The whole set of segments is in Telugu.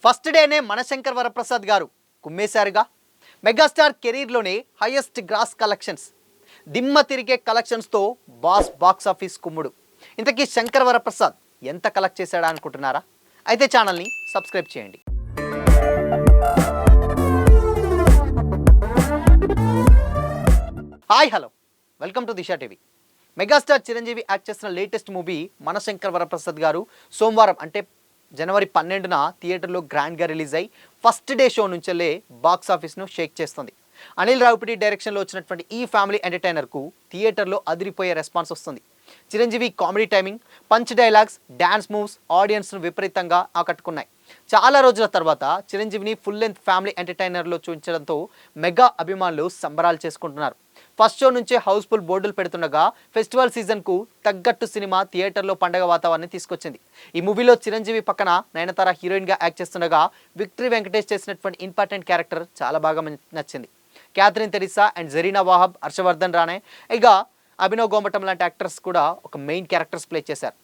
ఫస్ట్ డేనే మనశంకర్ వరప్రసాద్ గారు కుమ్మేశారుగా. మెగాస్టార్ కెరీర్లోనే హైయెస్ట్ గ్రాస్ కలెక్షన్స్, దిమ్మ తిరిగే కలెక్షన్స్తో బాక్స్ ఆఫీస్ కుమ్ముడు. ఇంతకీ శంకర్ వరప్రసాద్ ఎంత కలెక్ట్ చేశాడా అనుకుంటున్నారా? అయితే ఛానల్ని సబ్స్క్రైబ్ చేయండి. Hi hello, welcome to Disha TV. Megastar Chiranjeevi act చేసిన లేటెస్ట్ మూవీ మనశంకర్ వరప్రసాద్ గారు సోమవారం అంటే జనవరి 12న థియేటర్లో గ్రాండ్గా రిలీజ్ అయ్యి ఫస్ట్ డే షో నుంచెల్లే బాక్స్ ఆఫీస్ను షేక్ చేస్తుంది. అనిల్ రావిపూడి డైరెక్షన్లో వచ్చినటువంటి ఈ ఫ్యామిలీ ఎంటర్టైనర్కు థియేటర్లో అదిరిపోయే రెస్పాన్స్ వస్తుంది. Chiranjeevi comedy timing, punch dialogues, dance moves ఆడియన్స్ను విపరీతంగా ఆకట్టుకున్నాయి. చాలా రోజుల తర్వాత చిరంజీవిని ఫుల్ లెంత్ ఫ్యామిలీ ఎంటర్టైనర్లో చూపించడంతో మెగా అభిమానులు సంబరాలు చేసుకుంటున్నారు. ఫస్ట్ షో నుంచే హౌస్ఫుల్ బోర్డులు పెడుతుండగా ఫెస్టివల్ సీజన్కు తగ్గట్టు సినిమా థియేటర్లో పండగ వాతావరణాన్ని తీసుకొచ్చింది. ఈ మూవీలో చిరంజీవి పక్కన నయనతార హీరోయిన్గా యాక్ట్ చేస్తుండగా విక్టరీ వెంకటేష్ చేసినటువంటి ఇంపార్టెంట్ క్యారెక్టర్ చాలా బాగా నచ్చింది. క్యాథరిన్ తెరిసా అండ్ జరీనా వాహబ్, హర్షవర్ధన్ రాణే, ఇక అభినవ్ గోమటం లాంటి యాక్టర్స్ కూడా ఒక మెయిన్ క్యారెక్టర్స్ ప్లే చేశారు.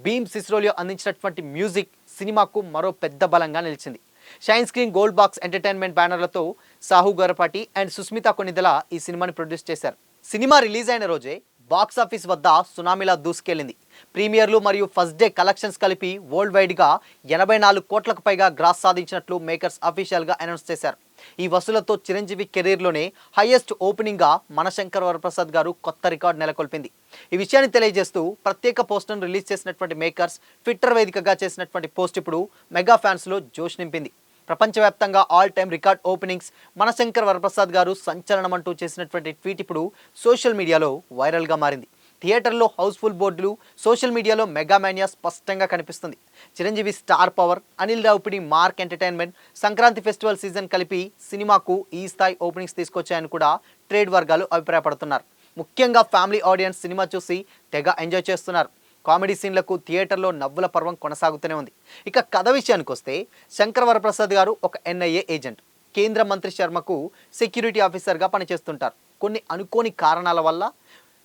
భీమ్ సిస్రోలియో అందించినటువంటి మ్యూజిక్ సినిమాకు మరో పెద్ద బలంగా నిలిచింది. Shine screen gold box entertainment బ్యానర్లతో సాహు గరపాటి అండ్ సుస్మిత కొనిదల ఈ సినిమాని ప్రొడ్యూస్ చేశారు. సినిమా రిలీజ్ అయిన రోజే బాక్స్ ఆఫీస్ వద్ద సునామీలా దూసుకెళ్లింది. ప్రీమియర్లు మరియు ఫస్ట్ డే కలెక్షన్స్ కలిపి వరల్డ్ వైడ్గా 84 కోట్లకు పైగా గ్రాస్ సాధించినట్లు మేకర్స్ అఫీషియల్గా అనౌన్స్ చేశారు. ఈ వసూలతో చిరంజీవి కెరీర్లోనే హైయెస్ట్ ఓపెనింగ్గా మనశంకర్ వరప్రసాద్ గారు కొత్త రికార్డు నెలకొల్పింది. ఈ విషయాన్ని తెలియజేస్తూ ప్రత్యేక పోస్టర్ను రిలీజ్ చేసినటువంటి మేకర్స్ ట్విట్టర్ వేదికగా చేసినటువంటి పోస్ట్ ఇప్పుడు మెగా ఫ్యాన్స్లో జోష్ నింపింది. ప్రపంచవ్యాప్తంగా all time record openings Manashankar Varaprasad గారు సంచలనం అంటూ చేసినటువంటి ట్వీట్ ఇప్పుడు సోషల్ మీడియాలో వైరల్గా మారింది. థియేటర్లో హౌస్ఫుల్ బోర్డులు, సోషల్ మీడియాలో మెగా మేనియా స్పష్టంగా కనిపిస్తుంది. Chiranjeevi star power, Anil Ravipudi mark entertainment, Sankranti festival season కలిపి సినిమాకు ఈ స్థాయి ఓపెనింగ్స్ తీసుకొచ్చాయని కూడా ట్రేడ్ వర్గాలు అభిప్రాయపడుతున్నారు. ముఖ్యంగా ఫ్యామిలీ ఆడియన్స్ సినిమా చూసి తెగ ఎంజాయ్ చేస్తున్నారు. కామెడీ సీన్లకు థియేటర్లో నవ్వుల పర్వం కొనసాగుతూనే ఉంది. ఇక కథ విషయానికి వస్తే శంకర్ వరప్రసాద్ గారు ఒక ఎన్ఐఏ ఏజెంట్, కేంద్ర మంత్రి శర్మకు సెక్యూరిటీ ఆఫీసర్గా పనిచేస్తుంటారు. కొన్ని అనుకోని కారణాల వల్ల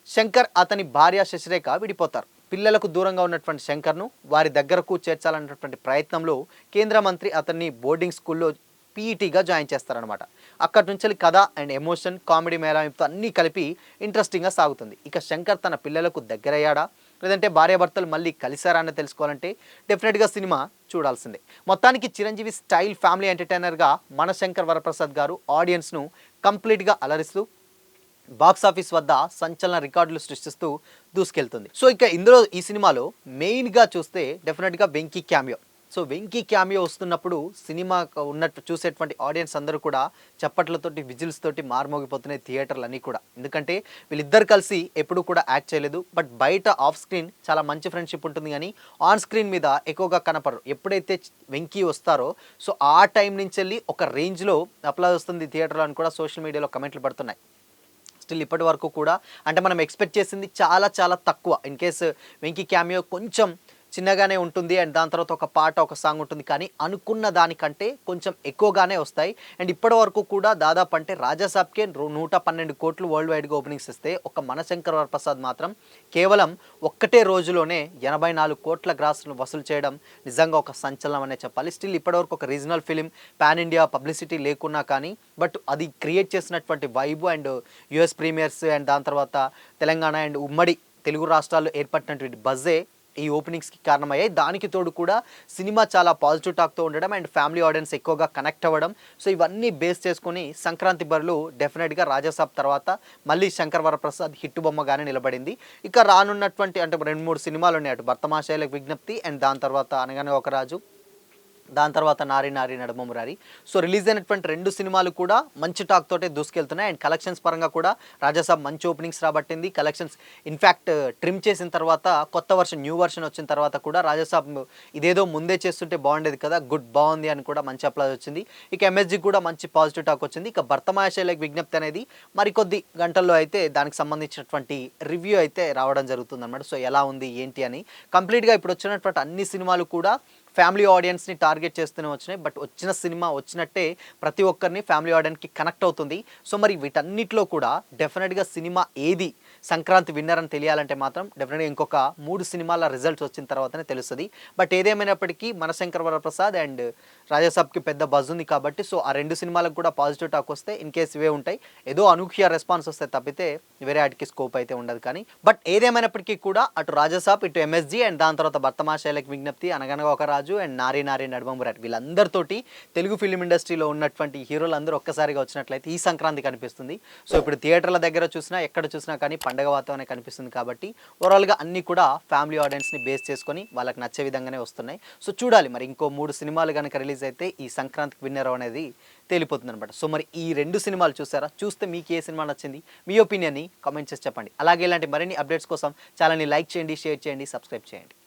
శంకర్ అతని భార్య శశిరేఖ విడిపోతారు. పిల్లలకు దూరంగా ఉన్నటువంటి శంకర్ను వారి దగ్గరకు చేర్చాలన్నటువంటి ప్రయత్నంలో కేంద్ర మంత్రి అతన్ని బోర్డింగ్ స్కూల్లో పీఈటీగా జాయిన్ చేస్తారనమాట. అక్కడి నుంచి కథ అండ్ ఎమోషన్, కామెడీ మేళాంతో అన్నీ కలిపి ఇంట్రెస్టింగ్గా సాగుతుంది. ఇక శంకర్ తన పిల్లలకు దగ్గరయ్యాడా లేదంటే భార్యాభర్తలు మళ్ళీ కలిసారా అని తెలుసుకోవాలంటే డెఫినెట్గా సినిమా చూడాల్సిందే. మొత్తానికి చిరంజీవి స్టైల్ ఫ్యామిలీ ఎంటర్టైనర్గా మనశంకర్ వరప్రసాద్ గారు ఆడియన్స్ను కంప్లీట్గా అలరిస్తూ బాక్స్ ఆఫీస్ వద్ద సంచలన రికార్డులు సృష్టిస్తూ దూసుకెళ్తుంది. సో ఇక ఇందులో ఈ సినిమాలో మెయిన్గా చూస్తే డెఫినెట్గా Venky cameo. So Venky cameo వస్తున్నప్పుడు సినిమా ఉన్నట్టు చూసేటువంటి ఆడియన్స్ అందరూ కూడా చప్పట్లతోటి, విజిల్స్ తోటి మారుమోగిపోతున్నాయి థియేటర్లు అన్నీ కూడా. ఎందుకంటే వీళ్ళిద్దరు కలిసి ఎప్పుడు కూడా యాక్ట్ చేయలేదు. బట్ బయట ఆఫ్ స్క్రీన్ చాలా మంచి ఫ్రెండ్షిప్ ఉంటుంది, కానీ ఆన్ స్క్రీన్ మీద ఎక్కువగా కనపడరు. ఎప్పుడైతే వెంకీ వస్తారో సో ఆ టైం నుంచి వెళ్ళి ఒక రేంజ్లో అప్లాజ్ వస్తుంది థియేటర్లో అని కూడా సోషల్ మీడియాలో కమెంట్లు పడుతున్నాయి. స్టిల్ ఇప్పటి వరకు కూడా అంటే మనం ఎక్స్పెక్ట్ చేసింది చాలా చాలా తక్కువ. ఇన్ కేస్ వెంకీ క్యామియో కొంచెం చిన్నగానే ఉంటుంది అండ్ దాని తర్వాత ఒక పాట, ఒక సాంగ్ ఉంటుంది, కానీ అనుకున్న దానికంటే కొంచెం ఎక్కువగానే వస్తాయి. అండ్ ఇప్పటి వరకు కూడా దాదాపు అంటే రాజాసాబ్కే 112 కోట్లు వరల్డ్ వైడ్గా ఓపెనింగ్స్ ఇస్తే ఒక మనశంకర్ వరప్రసాద్ మాత్రం కేవలం ఒక్కటే రోజులోనే 84 కోట్ల గ్రాస్ను వసూలు చేయడం నిజంగా ఒక సంచలనం అనే చెప్పాలి. స్టిల్ ఇప్పటివరకు ఒక regional film, pan India publicity లేకున్నా కానీ బట్ అది క్రియేట్ చేసినటువంటి vibe and US premieres and దాని తర్వాత తెలంగాణ అండ్ ఉమ్మడి తెలుగు రాష్ట్రాల్లో ఏర్పడినటువంటి బజ్జే ఈ ఓపెనింగ్స్కి కారణమయ్యాయి. దానికి తోడు కూడా సినిమా చాలా పాజిటివ్ టాక్తో ఉండడం అండ్ ఫ్యామిలీ ఆడియన్స్ ఎక్కువగా కనెక్ట్ అవ్వడం. సో ఇవన్నీ బేస్ చేసుకుని సంక్రాంతి బరిలో డెఫినెట్గా రాజాసాబ్ తర్వాత మళ్ళీ శంకర్ వరప్రసాద్ హిట్ బొమ్మగానే నిలబడింది. ఇక రానున్నటువంటి అంటే 2-3 సినిమాలు ఉన్నాయి, అటు భర్తమాశయాలకు విజ్ఞప్తి అండ్ దాని తర్వాత అనగానే ఒక రాజు, దాని తర్వాత నారి నారి నడుమమురారి. సో రిలీజ్ అయినటువంటి 2 సినిమాలు కూడా మంచి టాక్ తోటే దూసుకెళ్తున్నాయి. అండ్ కలెక్షన్స్ పరంగా కూడా రాజాసాబ్ మంచి ఓపెనింగ్స్ రాబట్టింది. కలెక్షన్స్ ఇన్ఫ్యాక్ట్ ట్రిమ్ చేసిన తర్వాత కొత్త వర్షన్, న్యూ వర్షన్ వచ్చిన తర్వాత కూడా రాజాసాబ్ ఇదేదో ముందే చేస్తుంటే బాగుండేది కదా, బాగుంది అని కూడా మంచి అప్లాజ్ వచ్చింది. ఇక ఎంఎస్జీ కూడా మంచి పాజిటివ్ టాక్ వచ్చింది. ఇక భర్తమాశయాలకు విజ్ఞప్తి అనేది మరికొద్ది గంటల్లో అయితే దానికి సంబంధించినటువంటి రివ్యూ అయితే రావడం జరుగుతుంది అనమాట. సో ఎలా ఉంది ఏంటి అని కంప్లీట్గా ఇప్పుడు వచ్చినటువంటి అన్ని సినిమాలు కూడా ఫ్యామిలీ ఆడియన్స్ని టార్గెట్ చేస్తూనే వచ్చినాయి. బట్ వచ్చిన సినిమా వచ్చినట్టే ప్రతి ఒక్కరిని ఫ్యామిలీ ఆడియన్స్కి కనెక్ట్ అవుతుంది. సో మరి వీటన్నిటిలో కూడా డెఫినెట్గా సినిమా ఏది సంక్రాంతి విన్నర్ అని తెలియాలంటే మాత్రం డెఫినెట్గా ఇంకొక 3 సినిమాల రిజల్ట్స్ వచ్చిన తర్వాతనే తెలుస్తుంది. బట్ ఏదేమైనప్పటికీ మనశంకర్ వరప్రసాద్ అండ్ రాజాసాబ్కి పెద్ద బజ్ ఉంది కాబట్టి సో ఆ 2 సినిమాలకు కూడా పాజిటివ్ టాక్ వస్తే ఇన్ కేస్ ఇవే ఉంటాయి. ఏదో అనూహ్య రెస్పాన్స్ వస్తే తప్పితే వేరే వాటికి స్కోప్ అయితే ఉండదు. కానీ బట్ ఏదేమైనప్పటికీ కూడా అటు రాజాసాబ్ ఇటు ఎంఎస్జీ అండ్ దాని తర్వాత భర్తమాషాలకు విజ్ఞప్తి, అనగనగా ఒక రాజు and Nari Nari నడుమంబురాట్ వీళ్ళందరితోటి Telugu film ఇండస్ట్రీలో ఉన్నటువంటి హీరోలందరూ ఒక్కసారిగా వచ్చినట్లయితే ఈ సంక్రాంతి కనిపిస్తుంది. సో ఇప్పుడు థియేటర్ల దగ్గర చూసినా ఎక్కడ చూసినా కానీ పండగ వాతావరణం కనిపిస్తుంది కాబట్టి ఓవరాల్గా అన్నీ కూడా ఫ్యామిలీ ఆడియన్స్ని బేస్ చేసుకొని వాళ్ళకి నచ్చే విధంగానే వస్తున్నాయి. సో చూడాలి మరి ఇంకో 3 సినిమాలు కనుక రిలీజ్ అయితే ఈ సంక్రాంతికి విన్నర్ అనేది తేలిపోతుంది అనమాట. సో మరి ఈ 2 సినిమాలు చూసారా? చూస్తే మీకు ఏ సినిమా నచ్చింది? మీ ఒపీనియన్ని కామెంట్ చేసి చెప్పండి. అలాగే ఇలాంటి మరిన్ని అప్డేట్స్ కోసం ఛానల్ని లైక్ చేయండి, షేర్ చేయండి, సబ్స్క్రైబ్ చేయండి.